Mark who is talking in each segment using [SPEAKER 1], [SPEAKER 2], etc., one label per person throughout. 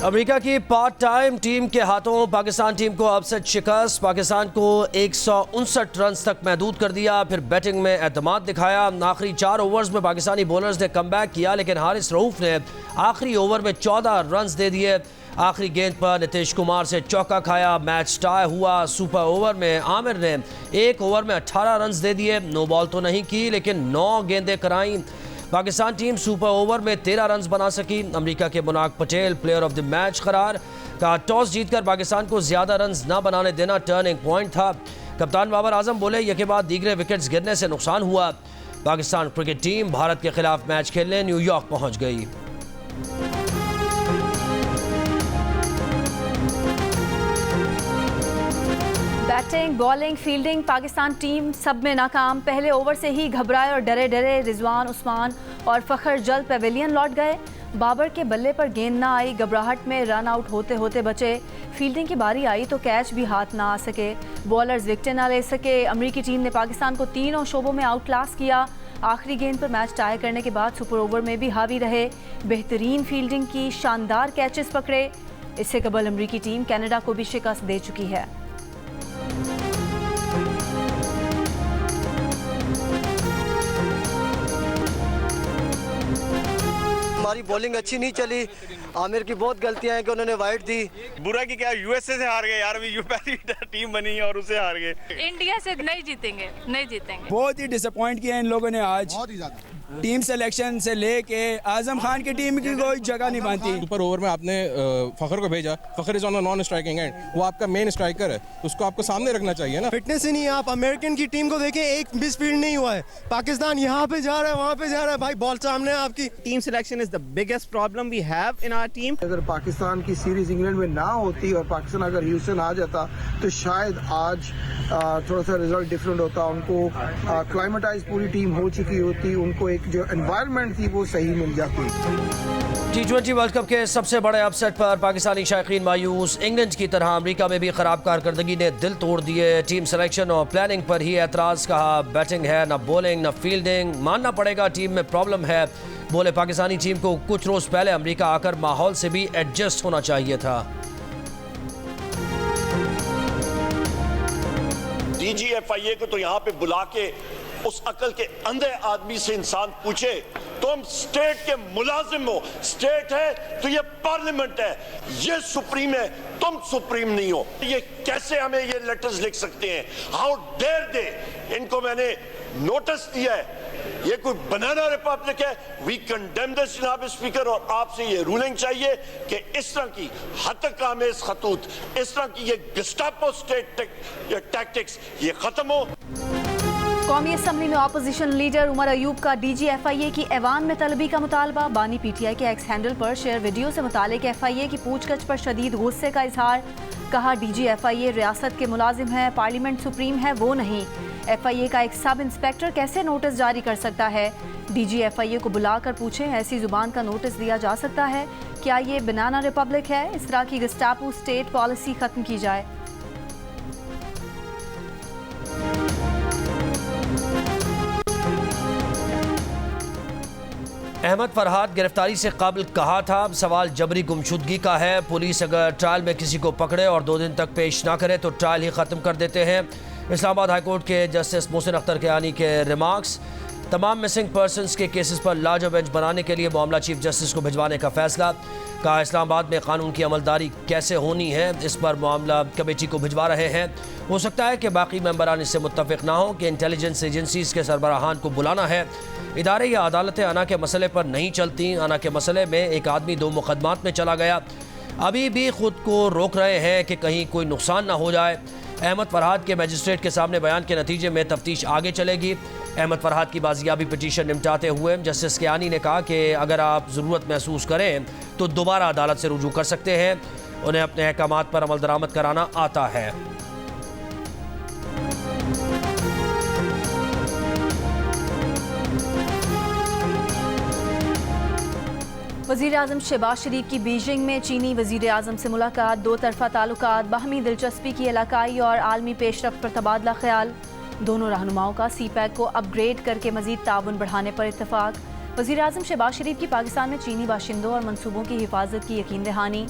[SPEAKER 1] America की part time team के हाथों पाकिस्तान टीम को अपसेट शिकस्त। पाकिस्तान को 159 रन तक महदूद कर दिया। फिर बैटिंग में एतमाद दिखाया। आखिरी 4 ओवर्स में पाकिस्तानी बॉलर्स ने कमबैक किया, लेकिन हारिस रऊफ ने आखिरी ओवर में 14 रन दे दिए। आखिरी गेंद पर नीतीश कुमार से चौका खाया। मैच टाई हुआ। सुपर ओवर में आमिर ने 1 ओवर में 18 रन दे दिए। नो बॉल तो नहीं की, लेकिन 9 गेंदें कराईं। पाकिस्तान टीम सुपर ओवर में 13 रन बना सकी। अमेरिका के Monank Patel player of the match करार। कहा टॉस जीतकर पाकिस्तान को ज्यादा रन न बनाने देना टर्निंग पॉइंट था। कप्तान बाबर आजम बोले ये के बाद दीगरे विकेट्स गिरने से नुकसान हुआ। पाकिस्तान क्रिकेट टीम भारत के खिलाफ मैच खेलने न्यूयॉर्क पहुंच गई।
[SPEAKER 2] Batting, bowling, fielding Pakistan team सब में नाकाम। पहले ओवर से ही घबराए और डरे डरे रिजवान, उस्मान और फखर जल्द पेविलियन लौट गए। बाबर के बल्ले पर गेंद ना आई। घबराहट में रन आउट होते होते बचे। फील्डिंग की बारी आई तो कैच भी हाथ ना आ सके। बॉलर्स विकेट ना ले सके। अमेरिकी टीम ने पाकिस्तान को तीनों शोबों में आउट क्लास किया। आखिरी गेंद पर मैच टाई करने के बाद सुपर ओवर में भी हावी रहे। बेहतरीन फील्डिंग की, शानदार कैचेस पकड़े। इससे कबल अमेरिकी टीम कनाडा को भी शिकस्त दे चुकी है।
[SPEAKER 3] हमारी बॉलिंग अच्छी नहीं चली। आमिर की बहुत गलतियां हैं कि उन्होंने वाइड दी।
[SPEAKER 4] बुरा की क्या, यूएसए से हार गए यार। अभी पहली टीम बनी है और उसे हार गए।
[SPEAKER 5] इंडिया से नहीं जीतेंगे, नहीं जीतेंगे।
[SPEAKER 6] बहुत ही डिसअपॉइंट किया इन लोगों ने आज। बहुत ही ज्यादा टीम सिलेक्शन से लेके आजम खान की टीम की कोई जगह नहीं बनती।
[SPEAKER 7] सुपर ओवर में आपने फखर को भेजा। Fakhar is on non striking end, वो आपका मेन स्ट्राइकर है, तो उसको आपको सामने रखना चाहिए ना।
[SPEAKER 3] फिटनेस ही नहीं है। आप अमेरिकन की टीम को देखें, एक मिस फील्ड नहीं हुआ है। पाकिस्तान यहाँ पे जा रहा है, वहाँ पे जा रहा है। भाई बॉल सामने है आपकी।
[SPEAKER 8] Team selection is the biggest problem we have in our team.
[SPEAKER 9] अगर पाकिस्तान की सीरीज इंग्लैंड में ना होती और पाकिस्तान अगर ह्यूस्टन आ जाता तो शायद आज थोड़ा सा रिजल्ट डिफरेंट होता। उनको क्लाइमेटाइज पूरी टीम हो चुकी होती, उनको एक जो एनवायरनमेंट थी वो सही मिल जाती।
[SPEAKER 1] T20 वर्ल्ड कप के सबसे बड़े अपसेट पर पाकिस्तानी शायकीन मायूस। इंग्लैंड की तरह अमेरिका में भी खराब कारकर्दगी ने दिल तोड़ दिए। टीम सिलेक्शन और प्लानिंग पर ही एतराज़। कहा बैटिंग है, न बॉलिंग न फील्डिंग। मानना पड़ेगा टीम में प्रॉब्लम है। बोले पाकिस्तानी टीम को कुछ रोज पहले अमेरिका आकर माहौल से भी एडजस्ट होना चाहिए था।
[SPEAKER 10] DGFIA को तो यहाँ पे बुला के उस अकल के अंधे आदमी से इंसान पूछे, तुम स्टेट के मुलाजिम हो। स्टेट है तो ये पार्लियामेंट है, ये सुप्रीम है, तुम सुप्रीम नहीं हो। ये कैसे हमें ये लेटर्स लिख सकते हैं? How dare they. इनको मैंने नोटिस दिया है। ये कोई बनाना रिपब्लिक है। वी कंडेम दिस जनाब स्पीकर, और आपसे ये रूलिंग चाहिए कि इस तरह की हतकामेज खतूत, इस तरह की ये गस्टापो स्टेट टैक्टिक्स ये खत्म हो।
[SPEAKER 2] कौमी असम्बली में अपोजिशन लीडर उमर अयूब का DGFIA की ऐवान में तलबी का मुतालबा। बानी PTI के एक्स हैंडल पर शेयर वीडियो से मुतालिक FIA की पूछगछ पर शदीद गुस्से का इजहार। कहा DGFIA रियासत के मुलाजिम है, पार्लियामेंट सुप्रीम है वो नहीं। FIA का एक सब इंस्पेक्टर कैसे नोटिस जारी कर सकता है? DGFIA को बुलाकर पूछें, ऐसी जुबान का नोटिस दिया जा सकता है? क्या ये बनाना रिपब्लिक है? इस तरह की गस्टापो स्टेट पॉलिसी खत्म की जाए।
[SPEAKER 1] अहमद फरहाद गिरफ्तारी से काबिल कहा था। अब सवाल जबरी गुमशुदगी का है। पुलिस अगर ट्रायल में किसी को पकड़े और 2 दिन तक पेश ना करे तो ट्रायल ही ख़त्म कर देते हैं। इस्लामाबाद हाईकोर्ट के जस्टिस मोहसिन अख्तर कियानी के रिमार्क्स। तमाम मिसिंग पर्सनस के केसेस पर लार्जर बेंच बनाने के लिए मामला चीफ जस्टिस को भिजवाने का फैसला। कहा इस्लामाबाद में कानून की अमलदारी कैसे होनी है, इस पर मामला कमेटी को भिजवा रहे हैं। हो सकता है कि बाकी मेंबरान इससे मुत्तफिक ना हो कि इंटेलिजेंस एजेंसीज के सरबराहान को बुलाना है। इदारे या अदालतें अना के मसले पर नहीं चलती। अना के मसले में एक आदमी 2 मुकदमात में चला गया, अभी भी खुद को रोक रहे हैं कि कहीं कोई नुकसान ना हो जाए। अहमद फरहाद के मजिस्ट्रेट के सामने बयान के नतीजे में तफ्तीश आगे चलेगी। अहमद फरहाद की बाजियाबी पिटीशन निपटाते हुए जस्टिस कियानी ने कहा कि अगर आप ज़रूरत महसूस करें तो दोबारा अदालत से रुजू कर सकते हैं। उन्हें अपने अहकामात पर अमल दरामद कराना आता है।
[SPEAKER 2] वज़ीर आज़म शहबाज शरीफ की बीजिंग में चीनी वज़ीर आज़म से मुलाकात। 2 तरफ़ा ताल्लुकात, बाहमी दिलचस्पी की इलाकाई और आलमी पेशरफ्त पर तबादला ख्याल। दोनों रहनुमाओं का CPEC को अपग्रेड करके मज़ीद ताउन बढ़ाने पर इत्तफाक। वज़ीर-ए-आज़म शहबाज शरीफ की पाकिस्तान में चीनी बाशिंदों और मनसूबों की हिफाजत की यकीन दहानी।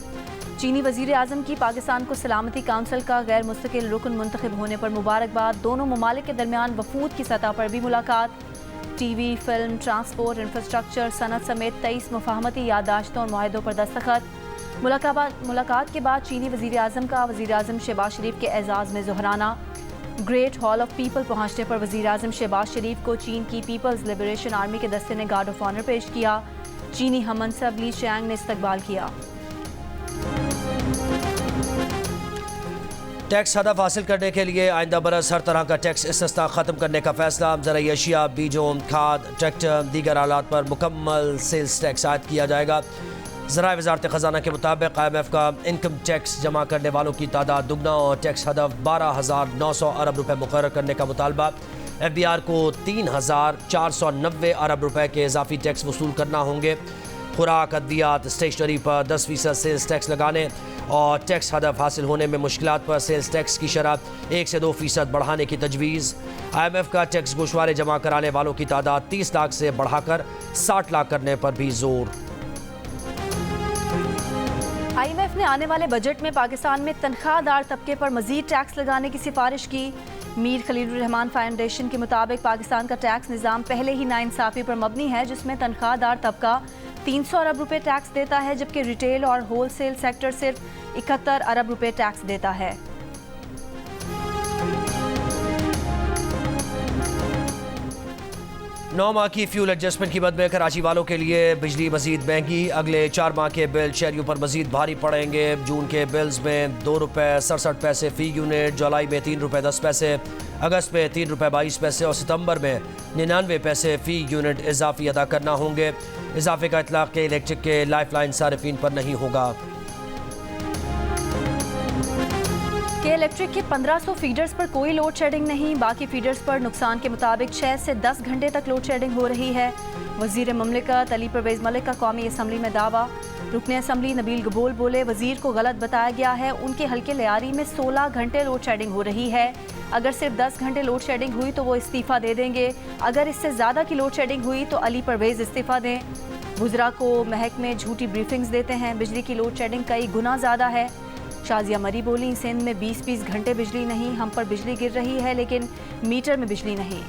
[SPEAKER 2] चीनी वज़ीर-ए-आज़म की पाकिस्तान को सलामती काउंसिल का गैर मुस्तकिल रुकन मुंतखब होने पर मुबारकबाद। दोनों ममालिक के दरमियान वफूद की सतह पर भी मुलाकात। टीवी, फिल्म, ट्रांसपोर्ट, इंफ्रास्ट्रक्चर, सनत समेत 23 मुफाहमती याददाश्तों और मुआहदों पर दस्तखत। मुलाकात के बाद चीनी वज़ीर-ए-आज़म का वज़ीर-ए-आज़म शहबाज शरीफ के एजाज़ में ज़ोहराना। ग्रेट हॉल ऑफ पीपल पहुँचने पर वज़ीर-ए-आज़म शहबाज शरीफ को चीन की पीपल्स लिबरेशन आर्मी के दस्ते ने गार्ड ऑफ ऑनर पेश किया। चीनी हममनसब ली चैंग ने इस्तकबाल किया।
[SPEAKER 1] टैक्स हदफ हासिल करने के लिए आइंदा बरस हर तरह का टैक्स इस्तिस्ना ख़त्म करने का फैसला। ज़राई अशिया, बीजों, खाद, ट्रैक्टर, दीगर आलात पर मुकम्मल सेल्स टैक्स आयद किया जाएगा। ज़राए वज़ारत ख़जाना के मुताबिक IMF का इनकम टैक्स जमा करने वालों की तादाद दुगना और टैक्स हदफ 12,900 अरब रुपये मुकर्रर करने का मुतालबा। FBR को 3,490 अरब रुपये के इजाफी टैक्स वसूल करना होंगे। खुराक, अद्वियात, स्टेशनरी पर 10% सेल्स टैक्स लगाने और टैक्स हदफ हासिल होने में मुश्किलात पर सेल्स टैक्स की शरह 1 से 2% बढ़ाने की तजवीज़। IMF का टैक्स गोशवारे जमा कराने वालों की तादाद 30 लाख से बढ़ाकर 60 लाख करने पर भी जोर।
[SPEAKER 2] IMF ने आने वाले बजट में पाकिस्तान में तनख्वाहदार तबके पर मजीद टैक्स लगाने की सिफारिश की। मीर खलीलुर रहमान फाउंडेशन के मुताबिक पाकिस्तान का टैक्स निज़ाम पहले ही नाइंसाफ़ी पर मबनी है, जिसमें तनख्वाहदार तबका 300 अरब रुपए टैक्स देता है, जबकि रिटेल और होलसेल सेक्टर सिर्फ 71 अरब रुपए टैक्स देता है।
[SPEAKER 1] 9 माह की फ्यूल एडजस्टमेंट कीमत में कराची वालों के लिए बिजली मजीद महंगी। अगले 4 माह के बिल शहरियों पर मजीद भारी पड़ेंगे। जून के बिल्स में 2 रुपये 67 पैसे फ़ी यूनिट, जुलाई में 3 रुपये 10 पैसे, अगस्त में 3 रुपये 22 पैसे और सितंबर में 99 पैसे फ़ी यूनिट इजाफी अदा करना होंगे। इजाफे का इतलाक़ के इलेक्ट्रिक के लाइफलाइन सारिफीन पर नहीं होगा।
[SPEAKER 2] के इलेक्ट्रिक के 1500 फीडर्स पर कोई लोड शेडिंग नहीं, बाकी फीडर्स पर नुकसान के मुताबिक 6 से 10 घंटे तक लोड शेडिंग हो रही है। वज़ीर ममलिकत अली परवेज़ मलिक का कौमी असम्बली में दावा। रुकने असम्बली नबील गबोल बोले, वज़ीर को गलत बताया गया है, उनके हल्के लियारी में 16 घंटे लोड शेडिंग हो रही है। अगर सिर्फ 10 घंटे लोड शेडिंग हुई तो वो इस्तीफ़ा दे देंगे, अगर इससे ज़्यादा की लोड शेडिंग हुई तो अली परवेज़ इस्तीफ़ा दें। वुज़रा को महकमे झूठी ब्रीफिंग्स देते हैं, बिजली की लोड शेडिंग कई गुना ज़्यादा है। शाजिया मरी बोली, सिंध में 20-20 घंटे बिजली नहीं, हम पर बिजली गिर रही है लेकिन मीटर में बिजली नहीं।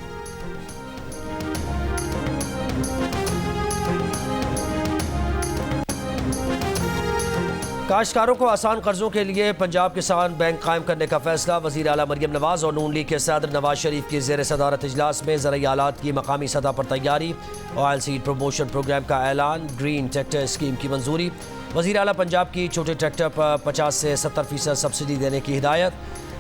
[SPEAKER 1] काश्तकारों को आसान कर्जों के लिए पंजाब किसान बैंक कायम करने का फैसला। वज़ीर आला मरियम नवाज और नून लीग के सदर नवाज शरीफ की ज़ेर सदारत इजलास में ज़राई आलात की मकामी सतह पर तैयारी। ऑयल सीड प्रमोशन प्रोग्राम का ऐलान। ग्रीन ट्रैक्टर स्कीम की मंजूरी। वज़ीर आला पंजाब की छोटे ट्रैक्टर पर 50 से 70% सब्सिडी देने की हिदायत।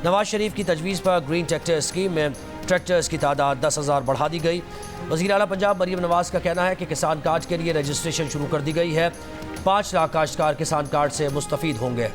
[SPEAKER 1] नवाज शरीफ की तजवीज़ पर ग्रीन ट्रैक्टर स्कीम में ट्रैक्टर्स की तादाद 10,000 बढ़ा दी गई। वज़ीर आला पंजाब मरियम नवाज का कहना है कि किसान कार्ड के लिए रजिस्ट्रेशन शुरू कर दी गई है। 5 लाख काश्तकार किसान कार्ड से मुस्तफ़ीद होंगे।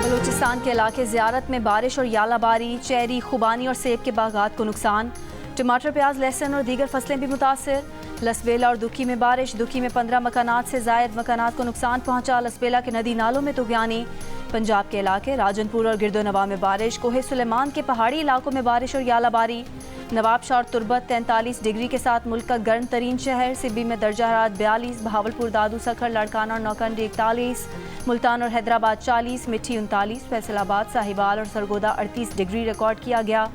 [SPEAKER 2] बलूचिस्तान के इलाके ज़ियारत में बारिश और यालाबारी, चेरी, खुबानी और सेब के बागात को नुकसान। टमाटर, प्याज, लहसुन और दीगर फसलें भी मुतासर। लसबेला और दुखी में बारिश, दुखी में 15 मकानात से जायद मकानात को नुकसान पहुंचा। लसबेला के नदी नालों में तुग़यानी। पंजाब के इलाके राजनपुर और गिरदोनवा में बारिश, कोहे सुलेमान के पहाड़ी इलाकों में बारिश और यालाबारी। नवाबशाह और तुरबत 43 डिग्री के साथ मुल्क का गर्म तरीन शहर। सिब्बी में दर्जा हरारत 42, बहावलपुर, दादू, सखर, लाड़काना और नौकंडी 41, मुल्तान और हैदराबाद 40, मिठी 39, फैसलाबाद, साहिबाल और सरगोदा 38 डिग्री रिकॉर्ड किया गया।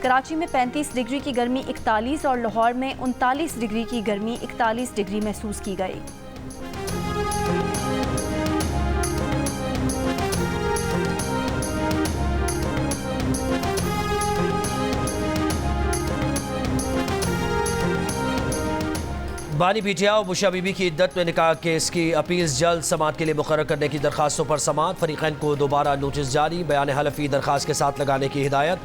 [SPEAKER 2] कराची में 35 डिग्री की गर्मी 41 और लाहौर में 39 डिग्री की गर्मी 41 डिग्री महसूस की गई।
[SPEAKER 1] बानी पीटिया और बुशा बीबी की इद्दत में निकाह केस की अपील्स जल्द समाअत के लिए मुकर्रर करने की दरखास्तों पर समाअत। फरीकैन को दोबारा नोटिस जारी, बयान हलफी दरखास्त के साथ लगाने की हिदायत।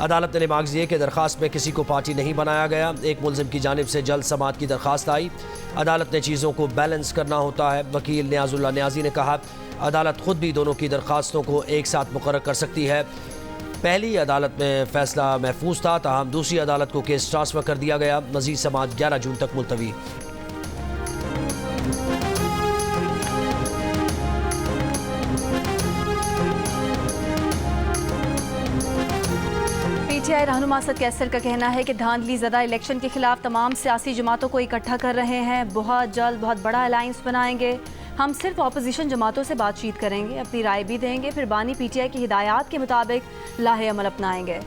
[SPEAKER 1] अदालत ने लिमाज़ दिए कि दरखास्त में किसी को पार्टी नहीं बनाया गया। एक मुलजिम की जानिब से जल्द समाअत की दरखास्त आई। अदालत ने चीज़ों को बैलेंस करना होता है। वकील नियाजुल्लाह नियाजी ने कहा, अदालत खुद भी दोनों की दरखास्तों को एक साथ मुकर्रर कर सकती है। पहली अदालत में फैसला महफूज था, ताहम दूसरी अदालत को केस ट्रांसफ़र कर दिया गया। मज़ीद समाअत 11 जून तक मुलतवी।
[SPEAKER 2] पीटीआई रहनुमा असद कैसर का कहना है कि धांधली ज़दा इलेक्शन के खिलाफ तमाम सियासी जमातों को इकट्ठा कर रहे हैं। बहुत जल्द बहुत बड़ा अलायंस बनाएंगे। हम सिर्फ अपोजिशन जमातों से बातचीत करेंगे, अपनी राय भी देंगे, फिर बानी पीटीआई की हिदायत के मुताबिक लाहे अमल अपनाएंगे।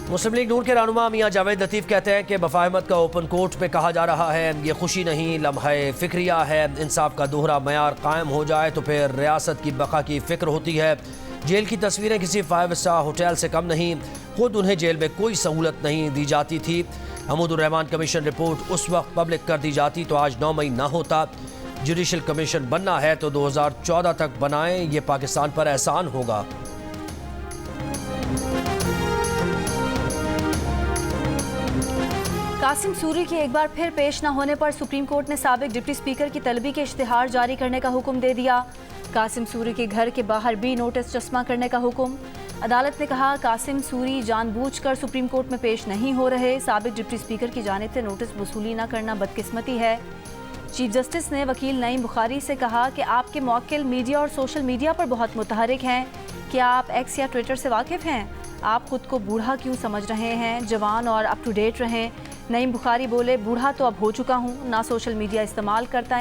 [SPEAKER 1] मुस्लिम लीग नून के रहनुमा मियां जावेद लतीफ़ कहते हैं कि मुफाहमत का ओपन कोर्ट में कहा जा रहा है, ये खुशी नहीं लम्हे फ़िक्रिया है। इंसाफ का दोहरा मयार कायम हो जाए तो फिर रियासत की बका की फ़िक्र होती है। जेल की तस्वीरें किसी 5 स्टार होटल से कम नहीं। खुद उन्हें जेल में कोई सहूलत नहीं दी जाती थी। हमीदुर रहमान कमीशन रिपोर्ट उस वक्त पब्लिक कर दी जाती तो आज 9 मई ना होता। जुडिशल कमीशन बनना है तो 2014 तक बनाएं, ये पाकिस्तान पर एहसान होगा।
[SPEAKER 2] कासिम सूरी के एक बार फिर पेश न होने पर सुप्रीम कोर्ट ने साबिक डिप्टी स्पीकर की तलबी के इश्तिहार जारी करने का हुक्म दे दिया। कासिम सूरी के घर के बाहर भी नोटिस चस्मा करने का हुक्म। अदालत ने कहा कासिम सूरी जानबूझकर सुप्रीम कोर्ट में पेश नहीं हो रहे। साबिक डिप्टी स्पीकर की जानिब से नोटिस वसूली न करना बदकिस्मती है। चीफ जस्टिस ने वकील नईम बुखारी से कहा कि आपके मौकिल मीडिया और सोशल मीडिया पर बहुत मुतहरिक हैं। क्या आप एक्स या ट्विटर से वाकिफ़ हैं? आप खुद को बूढ़ा क्यों समझ रहे हैं? जवान और अप टू डेट रहें। नईम बुखारी बोले, बूढ़ा तो अब हो चुका हूँ, ना सोशल मीडिया इस्तेमाल करते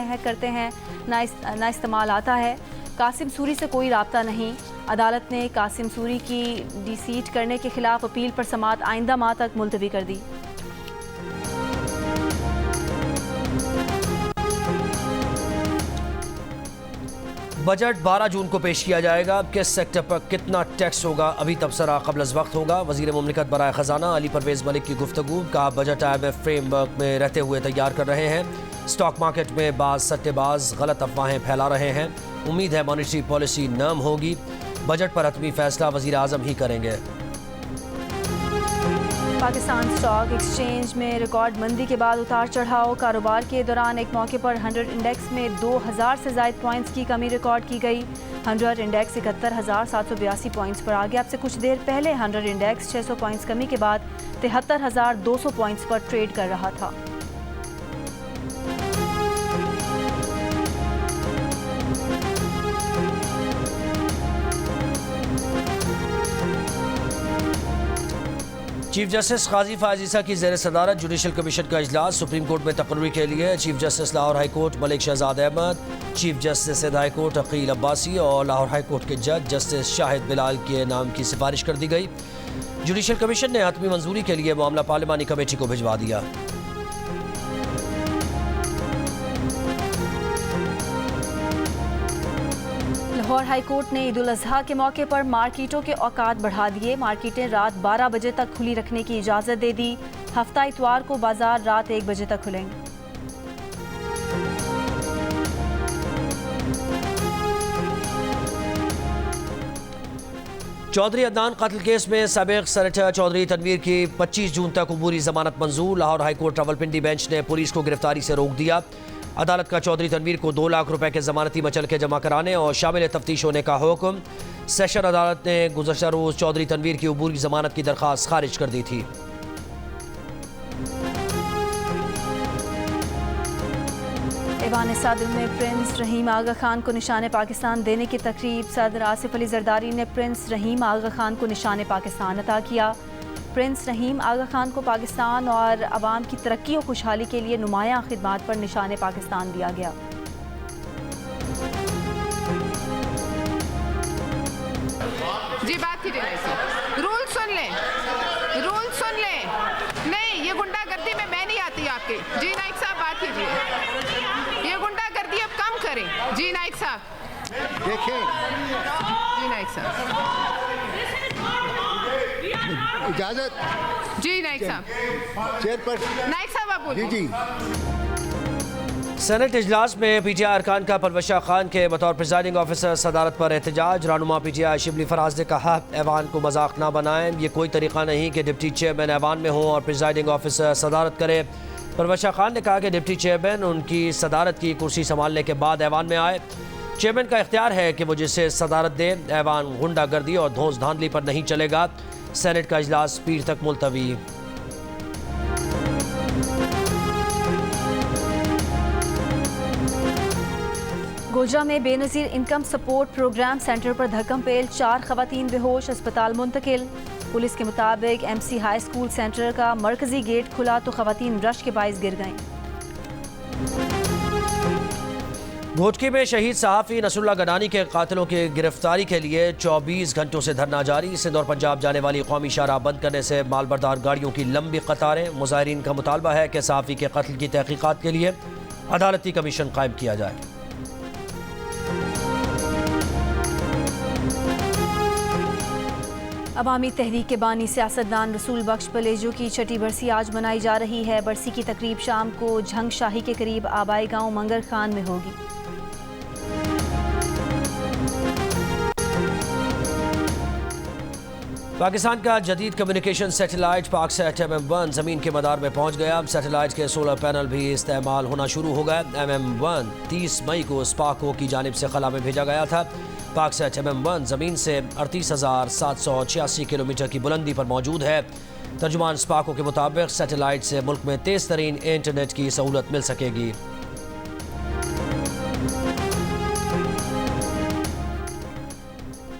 [SPEAKER 2] हैं ना इस्तेमाल आता है। कासिम सूरी से कोई राब्ता नहीं। अदालत ने कासिम सूरी की डिसीट करने के खिलाफ अपील पर समाअत आइंदा माह तक मुलतवी कर दी।
[SPEAKER 1] बजट 12 जून को पेश किया जाएगा। किस सेक्टर पर कितना टैक्स होगा अभी तबसरा कबल अज़ वक्त होगा। वज़ीर मुमलिकत बराए ख़जाना अली परवेज़ मलिक की गुफ्तगू का बजट IMF फ्रेमवर्क में रहते हुए तैयार कर रहे हैं। स्टॉक मार्केट में बाज़ सट्टेबाज गलत अफवाहें फैला रहे हैं। उम्मीद है मॉनेटरी पॉलिसी नर्म होगी। बजट पर हतमी फैसला वज़ीर आज़म ही करेंगे।
[SPEAKER 2] पाकिस्तान स्टॉक एक्सचेंज में रिकॉर्ड मंदी के बाद उतार चढ़ाव। कारोबार के दौरान एक मौके पर 100 इंडेक्स में 2000 से ज़ायद पॉइंट्स की कमी रिकॉर्ड की गई। 100 इंडेक्स 71,782 पॉइंट्स पर आ गया। अब से कुछ देर पहले 100 इंडेक्स 600 पॉइंट्स कमी के बाद 73,200 पॉइंट्स पर ट्रेड कर रहा था।
[SPEAKER 1] चीफ जस्टिस काजी फायज ईसा की ज़ेर सदारत जुडिशल कमीशन का इजलास। सुप्रीम कोर्ट में तकर्री के लिए chief justice Lahore high court Malik Shahzad Ahmad, chief justice high court Aqeel Abbasi और लाहौर हाई कोर्ट के जज जस्टिस शाहिद बिलाल के नाम की सिफारिश कर दी गई। जुडिशल कमीशन ने हतमी मंजूरी के लिए मामला पार्लिमानी कमेटी को भिजवा दिया।
[SPEAKER 2] लाहौर हाई कोर्ट ने ईद उल अजहा के मौके पर मार्केटों के औकात बढ़ा दिए। मार्केटें रात 12 बजे तक खुली रखने की इजाज़त दे दी। हफ्ता इतवार को बाजार रात 1 बजे तक खुलेंगे।
[SPEAKER 1] चौधरी अदनान कत्ल केस में साबिक सेनेटर चौधरी तनवीर की 25 जून तक अबूरी जमानत मंजूर। Lahore high court Rawalpindi bench ने पुलिस को गिरफ्तारी से रोक दिया। अदालत का चौधरी तनवीर को 2 लाख रुपए के जमानती मचलके जमा कराने और शामिल तफ्तीश होने का हुक्म। सेशन अदालत ने गुज़श्ता रोज चौधरी तनवीर की अबूरी जमानत की दरख्वास्त खारिज कर दी थी।
[SPEAKER 2] ऐवान सदर में प्रिंस रहीम आगा खान को निशान पाकिस्तान देने की तकरीब। सदर आसिफ अली जरदारी ने प्रिंस रहीम आगा खान को निशान पाकिस्तान अता किया। प्रिंस रहीम आगा खान को पाकिस्तान और अवाम की तरक्की और खुशहाली के लिए नुमायां खिदमात पर निशान पाकिस्तान दिया गया।
[SPEAKER 5] जी बात कीजिए, रूल सुन लें, रूल सुन लें। नहीं, ये गुंडागर्दी में मैं नहीं आती आपके। जी नाइक साहब बात कीजिए। ये गुंडागर्दी अब कम करें। जी नाइक साहब
[SPEAKER 11] देखें,
[SPEAKER 5] जी नाइक साहब
[SPEAKER 11] इजाजत।
[SPEAKER 5] जी नाइक साहब,
[SPEAKER 11] चेयरपर्सन
[SPEAKER 5] नाइक साहब आप बोलिए।
[SPEAKER 11] जी
[SPEAKER 1] सेनेट इजलास में पीटीआई अरकान का परवशा खान के बतौर प्रिजाइडिंग ऑफिसर सदारत पर एहतजाज। रहनुमा पीटीआई शिबली फराज ने कहा, ऐवान को मजाक ना बनाएं। ये कोई तरीका नहीं कि डिप्टी चेयरमैन ऐवान में हो और प्रिजाइडिंग ऑफिसर सदारत करे। परवशा खान ने कहा कि डिप्टी चेयरमैन उनकी सदारत की कुर्सी संभालने के बाद ऐवान में आए। चेयरमैन का इख्तियार है कि वो जिसे सदारत दे। ऐवान गुंडागर्दी और धौंस धांधली पर नहीं चलेगा। सेनेट का इजलास पीर तक मुलतवी।
[SPEAKER 2] गोजा में Benazir income support programme centre पर धक्कम पेल, 4 खवातीन बेहोश, अस्पताल मुंतकिल। पुलिस के मुताबिक MC हाई स्कूल सेंटर का मरकजी गेट खुला तो खवातीन रश के बाइस गिर गईं।
[SPEAKER 1] घोटकी में शहीद सहाफ़ी नसरुल्लाह गनानी के कातिलों की गिरफ्तारी के लिए 24 घंटों से धरना जारी। सिंध और पंजाब जाने वाली कौमी शाहराह बंद करने से मालबरदार गाड़ियों की लंबी कतारें। मुजाहिरीन का मुतालबा है कि सहाफ़ी के कत्ल की तहकीकात के लिए अदालती कमीशन कायम किया जाए।
[SPEAKER 2] अवामी तहरीक के बानी सियासतदान रसूल बख्श पलेजो की छठी बरसी आज मनाई जा रही है। बरसी की तकरीब शाम को झंग शाही के करीब आबाई गांव मंगर खान में होगी।
[SPEAKER 1] पाकिस्तान का जदीद कम्युनिकेशन सैटेलाइट पाकसैट MM1 ज़मीन के मदार में पहुंच गया। सैटेलाइट के सोलर पैनल भी इस्तेमाल होना शुरू हो गया। MM1 30 मई को स्पाको की जानिब से खला में भेजा गया था। पाकसैट MM1 ज़मीन से 38,786 किलोमीटर की बुलंदी पर मौजूद है। तर्जुमान स्पाको के मुताबिक सैटेलाइट से मुल्क में तेज़ तरीन इंटरनेट की सहूलत मिल सकेगी।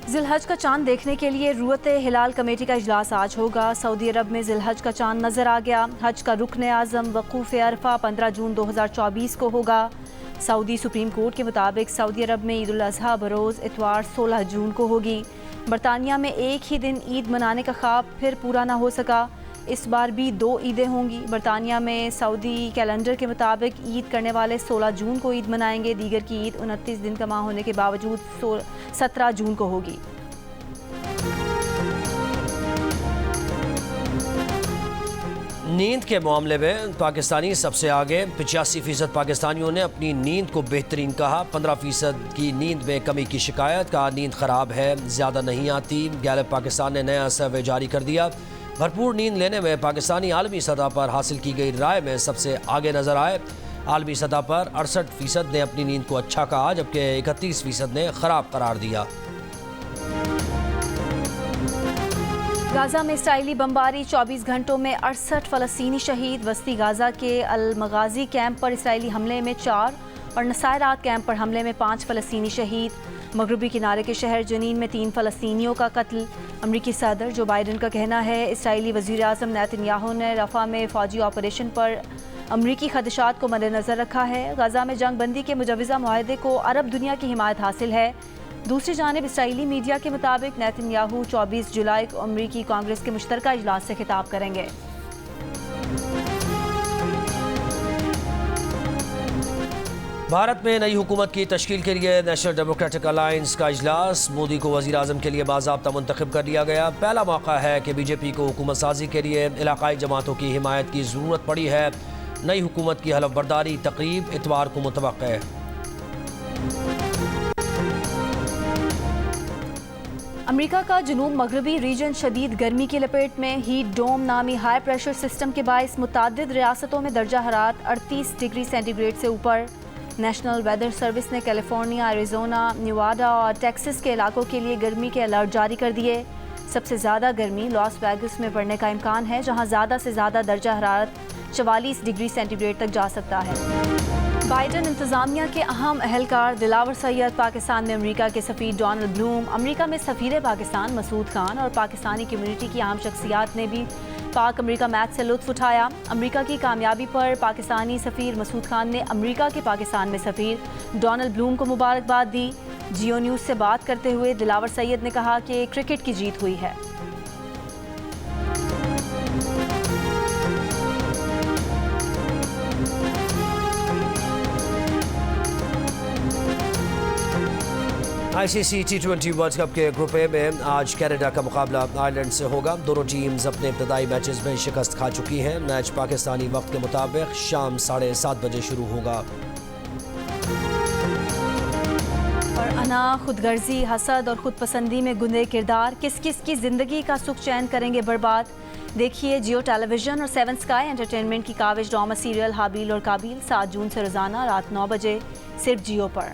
[SPEAKER 2] जिलहज का चांद देखने के लिए रुयत हिलाल कमेटी का इजलास आज होगा। सऊदी अरब में जिलहज का चांद नजर आ गया। हज का रुकन आज़म वक़ूफ़ अरफा 15 जून 2024 को होगा। सऊदी सुप्रीम कोर्ट के मुताबिक सऊदी अरब में ईद उल अज़हा बरोज़ इतवार 16 जून को होगी। बरतानिया में एक ही दिन ईद मनाने का ख्वाब फिर पूरा ना हो सका। इस बार भी 2 ईदें होंगी। बरतानिया में सऊदी कैलेंडर के मुताबिक ईद करने वाले 16 जून को ईद मनाएंगे। दीगर की ईद 29 दिन का माह होने के बावजूद 17 जून को होगी।
[SPEAKER 1] नींद के मामले में पाकिस्तानी सबसे आगे। 85% पाकिस्तानियों ने अपनी नींद को बेहतरीन कहा। 15% की नींद में कमी की शिकायत का नींद ख़राब है, ज़्यादा नहीं आती। गैलप पाकिस्तान ने नया सर्वे जारी कर दिया। भरपूर नींद लेने में पाकिस्तानी आलमी सतह पर हासिल की गई राय में सबसे आगे नजर आए। आलमी सतह पर 68% ने अपनी नींद को अच्छा कहा, जबकि 31% ने ख़राब करार दिया।
[SPEAKER 2] गाजा में इसराइली बमबारी, 24 घंटों में 68 फ़लस्तीनी शहीद। वस्ती गाजा के अल मगाजी कैंप पर इसराइली हमले में 4 और नसायरात कैंप पर हमले में 5 फ़लस्तीनी शहीद। मगरबी किनारे के शहर जनीन में 3 फ़लस्तीनियों का कत्ल। अमरीकी सदर जो बाइडन का कहना है इसराइली वज़ीर आज़म नेतन्याहू ने रफ़ा में फ़ौजी ऑपरेशन पर अमरीकी खदशात को मद्देनज़र रखा है। गाजा में जंग बंदी के मुजवज़ा मुआहदे को अरब दुनिया की हिमायत हासिल है। दूसरी जानिब इसराइली मीडिया के मुताबिक नेतन्याहू 24 जुलाई को अमरीकी कांग्रेस के मुश्तरका इजलास से खिताब करेंगे।
[SPEAKER 1] भारत में नई हुकूमत की तश्कील के लिए नेशनल डेमोक्रेटिक अलायंस का इजलास। मोदी को वज़ीर आज़म के लिए बाज़ाब्ता मुंतखब कर दिया गया। पहला मौका है कि बीजेपी को हुकूमत साजी के लिए इलाकाई जमातों की हिमायत की ज़रूरत पड़ी है। नई हुकूमत की हलफ बर्दारी तकरीब इतवार को मुतवक्का है।
[SPEAKER 2] अमेरिका का जनूब मगरबी रीजन शदीद गर्मी की लपेट में। हीट डोम नामी हाई प्रेशर सिस्टम के बायस मुतादिद रियासतों में दर्जा हरारत 38 डिग्री सेंटीग्रेड से ऊपर। नेशनल वेदर सर्विस ने कैलिफोर्निया, एरिजोना, नेवाडा और टेक्सास के इलाकों के लिए गर्मी के अलर्ट जारी कर दिए। सबसे ज़्यादा गर्मी लॉस वेगस में पड़ने का इम्कान है, जहां ज़्यादा से ज़्यादा दर्जा हरारत 44 डिग्री सेंटीग्रेड तक जा सकता है। बाइडन इंतज़ामिया के अहम एहलकार दिलावर सैयद, पाकिस्तान में अमेरिका के सफ़ीर डोनाल्ड ब्लूम, अमेरिका में सफ़ीर पाकिस्तान मसूद खान और पाकिस्तानी कम्युनिटी की अहम शख्सियात ने भी पाक अमेरिका मैच से लुत्फ़ उठाया। अमेरिका की कामयाबी पर पाकिस्तानी सफ़ीर मसूद खान ने अमेरिका के पाकिस्तान में सफ़ीर डोनाल्ड ब्लूम को मुबारकबाद दी। जियो न्यूज़ से बात करते हुए दिलावर सैयद ने कहा कि क्रिकेट की जीत हुई है।
[SPEAKER 1] ICC T20 वर्ल्ड कप के ग्रुप ए में आज कनाडा का मुकाबला आयरलैंड से होगा। दोनों टीम्स अपने इब्तदाई मैचेस में शिकस्त खा चुकी हैं। मैच पाकिस्तानी वक्त के मुताबिक शाम 7:30 बजे शुरू होगा।
[SPEAKER 2] और अना, खुदगर्जी, हसद और खुदपसंदी में गुंदे किरदार किस किस की ज़िंदगी का सुख चैन करेंगे बर्बाद। देखिए जियो टेलीविज़न और 7 स्काई एंटरटेनमेंट की काविश ड्रामा सीरियल हाबील और काबिल 7 जून से रोज़ाना रात 9 बजे सिर्फ जियो पर।